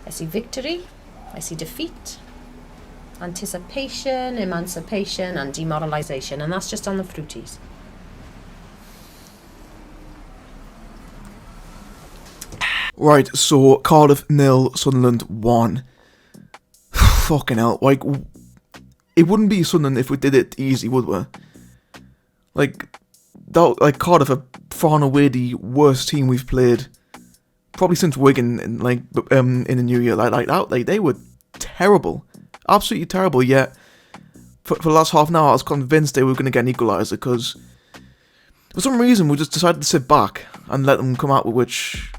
I see victory, I see defeat, anticipation, emancipation, and demoralisation, and that's just on the fruities. Right, so Cardiff 0, Sunderland 1. Fucking hell, like, it wouldn't be Sunderland if we did it easy, would we? Like, Cardiff are far and away the worst team we've played, probably since Wigan, in the new year. Like they were terrible, absolutely terrible. Yet, for the last half an hour, I was convinced they were going to get an equaliser because, for some reason, we just decided to sit back and let them come out with which.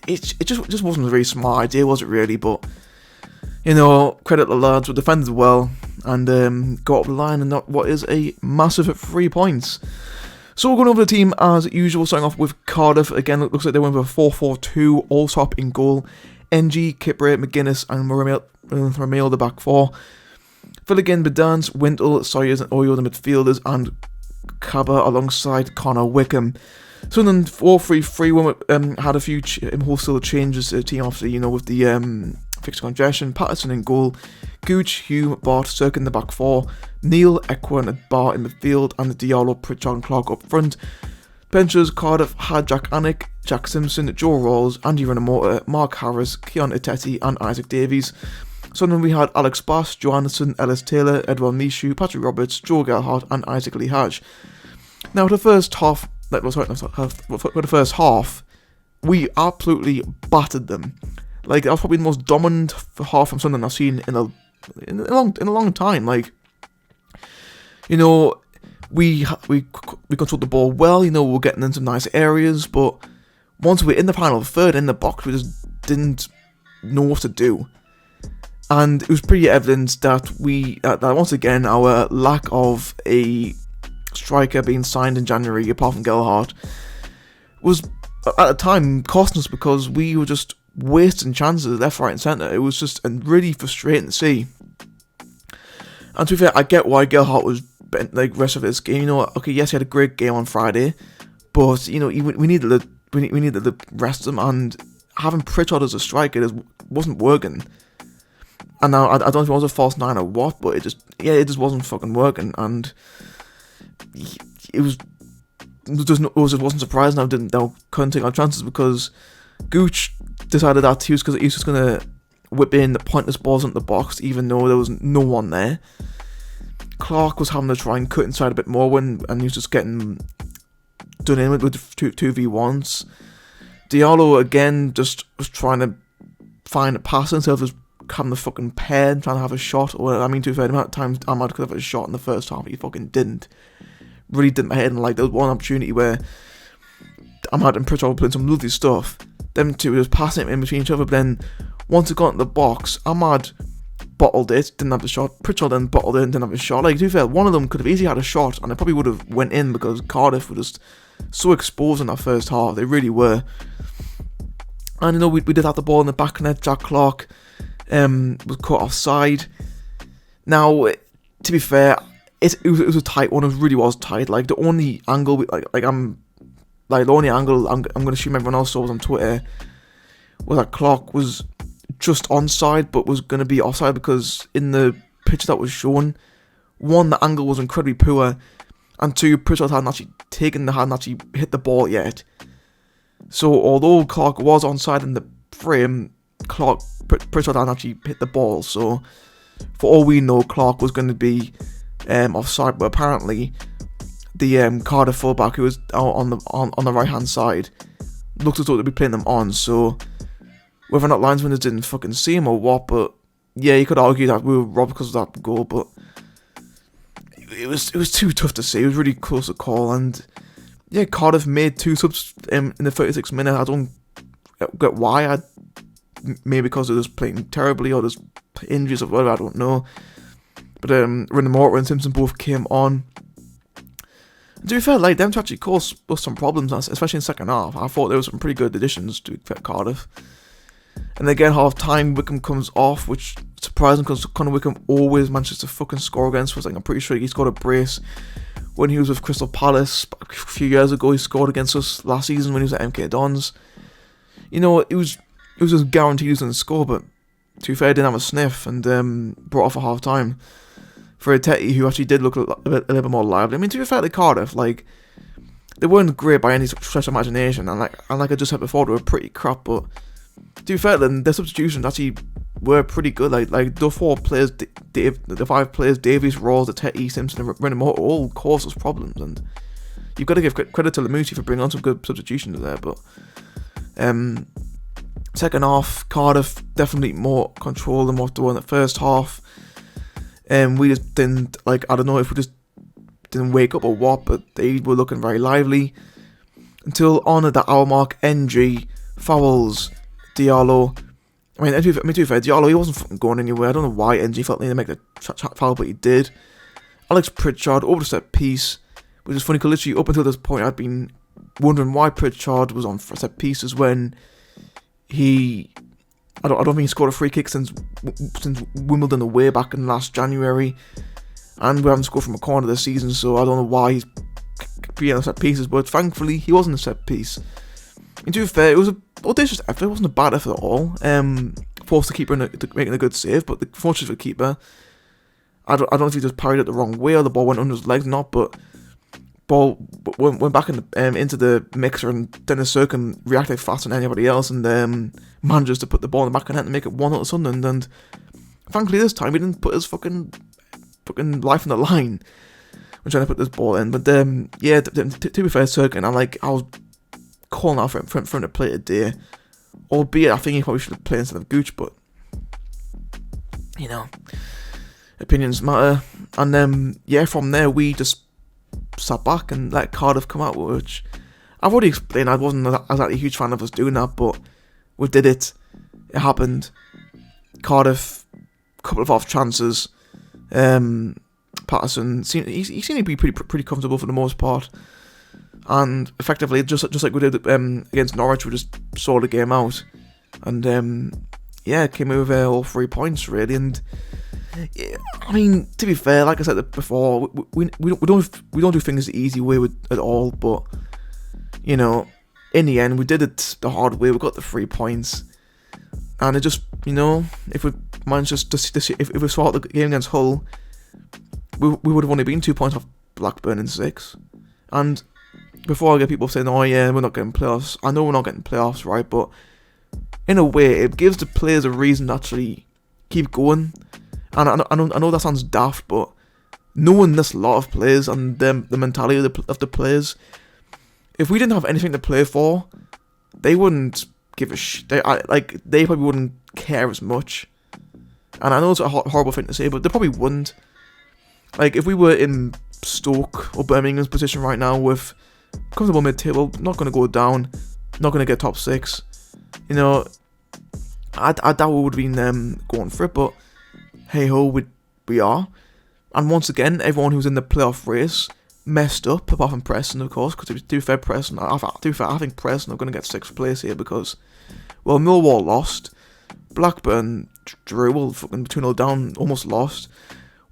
It just wasn't a very smart idea, was it really? But, you know, credit the lads, we defended well and got up the line and what is a massive 3 points. So we're going over the team as usual, starting off with Cardiff. Again, it looks like they went with a 4-4-2, Allsop in goal. NG, Kipre, McGuinness and Ramil the back four. Filligan, Bedance, Wintle, Sawyers and Oyo the midfielders, and Cabba alongside Connor Wickham. So then 4-3-3 had a few wholesale changes to the team after, with the fixed congestion. Patterson in goal, Gooch, Hume, Bart, Cirque in the back four, Neil, Equine and Bar in midfield, and Diallo, Pritchard and Clark up front. Benchers, Cardiff had Jack Annick, Jack Simpson, Joe Rawls, Andy Renamota, Mark Harris, Keon Eteti and Isaac Davies. So then we had Alex Bass, Johannesson, Ellis Taylor, Edward Mishu, Patrick Roberts, Joe Gerhardt and Isaac Lee Hatch. Now for the first half, we absolutely battered them. Like, that was probably the most dominant half from Sunderland I've seen in a long time. Like, we controlled the ball well. We were getting in some nice areas, but once we were in the final third in the box, we just didn't know what to do. And it was pretty evident that that once again our lack of a striker being signed in January, apart from Gerhardt, was at the time costing us because we were just wasting chances left, right and centre. It was just really frustrating to see. And to be fair, I get why Gerhardt was bent like rest of his game. Okay, yes, he had a great game on Friday, but we needed to rest him, and having Pritchard as a striker wasn't working. And now I don't know if it was a false nine or what, but it just wasn't fucking working, and it wasn't surprising they couldn't take our chances because Gooch decided that he was just gonna whip in the pointless balls into the box even though there was no one there. Clark was having to try and cut inside a bit more and he was just getting done in with 2v1s. Diallo again just was trying to find a pass instead of just having the fucking pair and trying to have a shot. To be fair, the amount of times Ahmad could have a shot in the first half, he fucking didn't. Really did my head, and there was one opportunity where Ahmad and Pritchard were playing some lovely stuff. Them two were just passing it in between each other, but then once it got in the box, Ahmad bottled it, didn't have the shot. Pritchard then bottled it and didn't have a shot. To be fair, one of them could have easily had a shot, and it probably would have went in because Cardiff were just so exposed in that first half. They really were. And we did have the ball in the back net. Jack Clark was caught offside. Now, to be fair, it was a tight one. It really was tight. The only angle, the only angle I'm going to assume everyone else saw was on Twitter, was that Clark was just onside, but was going to be offside because in the picture that was shown, one, the angle was incredibly poor, and two, Pritchard hadn't actually hit the ball yet. So although Clark was onside in the frame, Pritchard hadn't actually hit the ball. So for all we know, Clark was going to be offside, but apparently the Cardiff fullback who was on the right hand side looks as though they'd be playing them on. So whether or not linesmen didn't fucking see him or what, but yeah, you could argue that we were robbed because of that goal, but it was too tough to see. It was really close to call, and yeah, Cardiff made two subs in the 36th minute. I don't get why. Maybe because they're just playing terribly or there's injuries or whatever, I don't know. But Renamota and Simpson both came on. And to be fair, them to actually cause us some problems, especially in the second half. I thought there were some pretty good additions to Cardiff. And again, half time, Wickham comes off, which is surprising because Connor Wickham always manages to fucking score against us. I'm pretty sure he scored a brace when he was with Crystal Palace a few years ago. He scored against us last season when he was at MK Dons. It was it was just guaranteed he was going to score, but to be fair, didn't have a sniff and brought off at half time for a Tetty who actually did look a little bit more lively. I mean, to be fair to Cardiff, like, they weren't great by any stretch of imagination, and like I just said before, they were pretty crap, but to be fair to them, their substitutions actually were pretty good. Like the 4 players, the 5 players, Davies, Rawls, the Tetty, Simpson, and Renan all caused us problems, and you've got to give credit to Lamucci for bringing on some good substitutions there, but second half, Cardiff definitely more control than what they were in the first half. We just didn't, like, I don't know if we just didn't wake up or what, but they were looking very lively. Until on at the hour mark, NG fouls Diallo. I mean, to be fair, Diallo, he wasn't fucking going anywhere. I don't know why NG felt the need to make the foul, but he did. Alex Pritchard over the set piece, which is funny because literally up until this point, I'd been wondering why Pritchard was on for set pieces when I don't think he scored a free kick since Wimbledon away back in last January, and we haven't scored from a corner this season, so I don't know why he's being on set pieces, but thankfully he wasn't a set piece. And to be fair, it was an audacious effort, it wasn't a bad effort at all. Forced the keeper into making a good save, but fortunately for the keeper, I don't know if he just parried it the wrong way or the ball went under his legs or not, but ball went back into the mixer, and Dennis Serkin reacted faster than anybody else, and manages to put the ball in the back of the net and make it 1-0 to Sunderland. And thankfully this time he didn't put his fucking life on the line when trying to put this ball in. But yeah, to be fair, Serkin, I was calling out for him to play today, albeit I think he probably should have played instead of Gooch, but you know, opinions matter. And yeah, from there we just sat back and let Cardiff come out, which I've already explained. I wasn't exactly a huge fan of us doing that, but we did it. It happened. Cardiff, couple of off chances. Patterson, he seemed to be pretty comfortable for the most part, and effectively just like we did against Norwich, we just saw the game out, and yeah, came over all 3 points really. And yeah, I mean, to be fair, like I said before, we don't do things the easy way at all, but you know, in the end we did it the hard way. We got the 3 points, and it just, you know, if we managed if we saw the game against Hull, we would have only been 2 points off Blackburn in 6. And before I get people saying, oh yeah, we're not getting playoffs, I know we're not getting playoffs, right, but in a way it gives the players a reason to actually keep going. And I know that sounds daft, but knowing this lot of players and the mentality of the players, if we didn't have anything to play for, they wouldn't give a shit. They probably wouldn't care as much. And I know it's a horrible thing to say, but they probably wouldn't. Like, if we were in Stoke or Birmingham's position right now with comfortable mid-table, not going to go down, not going to get top 6, you know, I doubt we would have been going for it, but hey ho, we are. And once again, everyone who's in the playoff race messed up, apart from Preston, of course, because to be fair, Preston, I think Preston are going to get 6th place here because, well, Millwall lost, Blackburn drew, well, fucking 2-0 down, almost lost,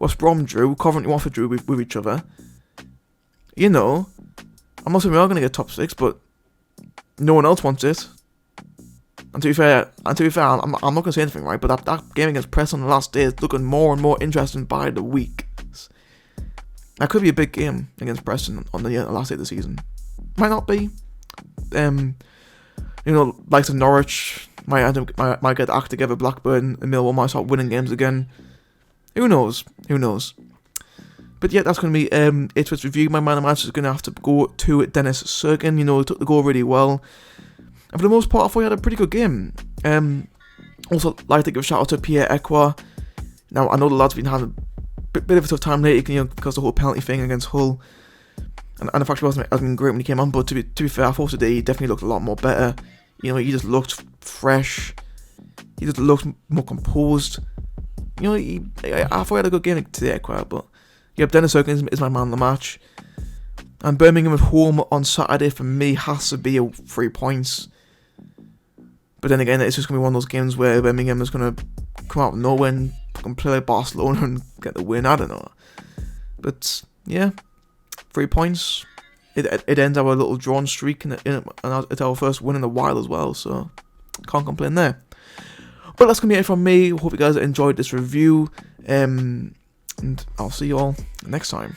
West Brom drew, Coventry Watford drew with each other. You know, I'm not saying we are going to get top 6, but no one else wants it. And to be fair, I'm not going to say anything, right? But that game against Preston on the last day is looking more and more interesting by the week. That could be a big game against Preston on the last day of the season. Might not be. You know, likes of Norwich might get the act together. Blackburn and Millwall might start winning games again. Who knows? But yeah, that's going to be it for its review. My man of the match is going to have to go to Dennis Serkin. You know, he took the goal really well. And for the most part, I thought he had a pretty good game. Also, like to give a shout out to Pierre Ekwa. Now, I know the lad's been having a bit of a tough time lately, you know, because of the whole penalty thing against Hull. And the fact he hasn't been great when he came on, but to be fair, I thought today he definitely looked a lot more better. You know, he just looked fresh. He just looked more composed. You know, I thought he had a good game today, Ekwa, but yeah, Dennis Serkin is my man of the match. And Birmingham at home on Saturday for me has to be 3 points. But then again, it's just going to be one of those games where Birmingham is going to come out of nowhere and play like Barcelona and get the win. I don't know. But yeah, 3 points. It ends our little drawn streak, and it's our first win in a while as well. So can't complain there. But that's going to be it from me. Hope you guys enjoyed this review. And I'll see you all next time.